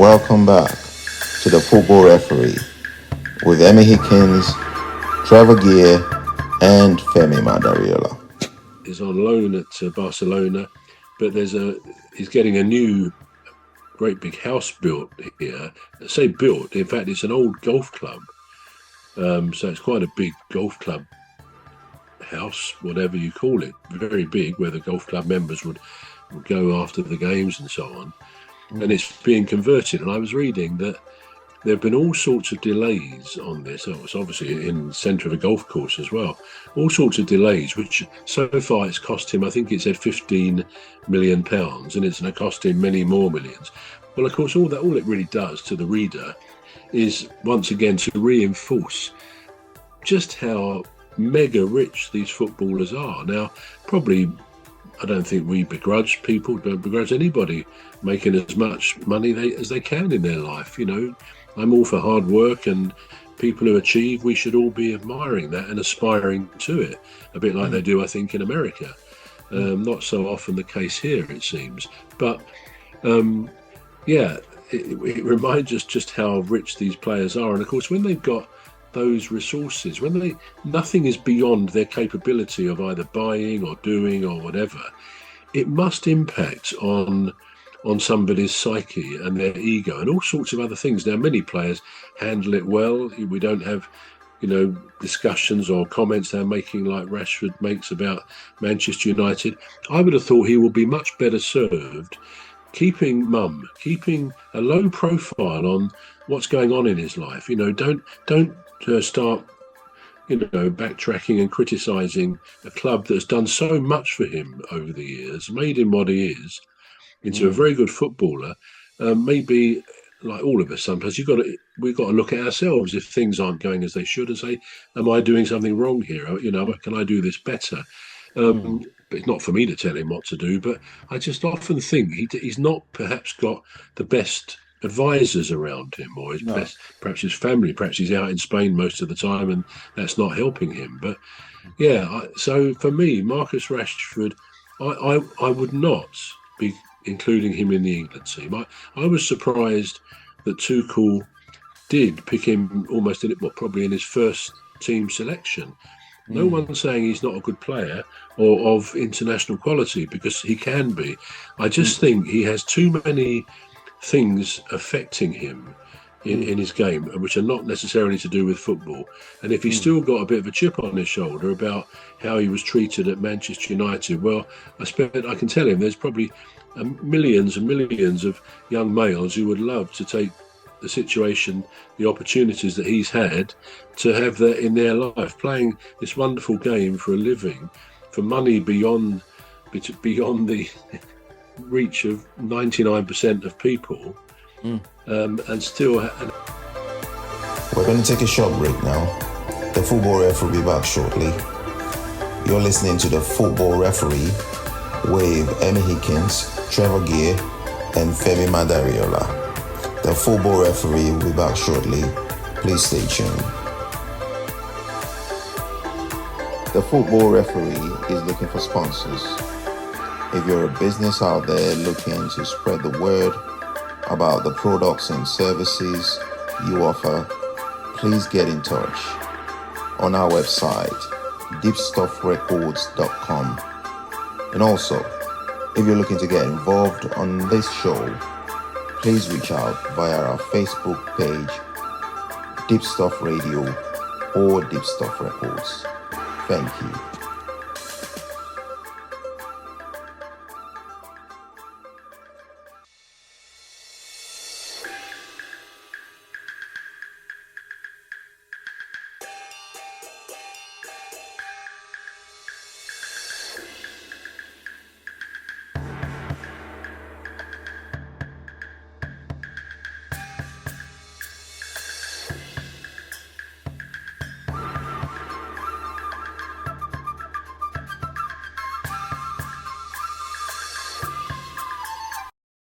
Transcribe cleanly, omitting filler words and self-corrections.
Welcome back to the Football Referee with Emmy Hickins, Trevor Gear, and Femi Madariola. Is on loan at Barcelona, but he's getting a new great big house built here. I say built, in fact, it's an old golf club. So it's quite a big golf club house, whatever you call it, very big, where the golf club members would go after the games and so on. And it's being converted. And I was reading that there have been all sorts of delays on this. Oh, it's obviously in the centre of a golf course as well. All sorts of delays, which so far it's cost him, I think it said £15 million, and it's going to cost him many more millions. Well, of course, all it really does to the reader is, once again, to reinforce just how mega rich these footballers are. Now, probably, I don't think we begrudge people, don't begrudge anybody making as much money as they can in their life. You know, I'm all for hard work, and people who achieve, we should all be admiring that and aspiring to it, a bit like they do, I think, in America. Not so often the case here, it seems. But, it reminds us just how rich these players are. And, of course, when they've got those resources, when nothing is beyond their capability of either buying or doing or whatever, it must impact on somebody's psyche and their ego and all sorts of other things. Now, many players handle it well. We don't have, discussions or comments they're making like Rashford makes about Manchester United. I would have thought he will be much better served keeping a low profile on what's going on in his life. Don't start backtracking and criticising a club that's done so much for him over the years, made him what he is, into a very good footballer. Maybe, like all of us, sometimes we've got to look at ourselves if things aren't going as they should and say, am I doing something wrong here? Can I do this better? But it's not for me to tell him what to do. But I just often think he's not perhaps got the best advisors around him, or perhaps his family. Perhaps he's out in Spain most of the time, and that's not helping him. But so for me, Marcus Rashford, I would not be including him in the England team. I was surprised that Tuchel did pick him almost probably in his first team selection. No one's saying he's not a good player or of international quality, because he can be. I just think he has too many things affecting him in his game, which are not necessarily to do with football. And if he's still got a bit of a chip on his shoulder about how he was treated at Manchester United, well, I can tell him there's probably millions and millions of young males who would love to take the situation, the opportunities that he's had, to have that in their life, playing this wonderful game for a living, for money beyond the reach of 99% of people, and still. We're going to take a short break now. The Football Ref will be back shortly. You're listening to the Football Referee with Emmy Hickins, Trevor Gear, and Femi Madariola. The Football Referee will be back shortly. Please stay tuned. The Football Referee is looking for sponsors. If you're a business out there looking to spread the word about the products and services you offer, please get in touch on our website, deepstuffrecords.com. And also, if you're looking to get involved on this show, please reach out via our Facebook page, Deep Stuff Radio or Deep Stuff Records. Thank you.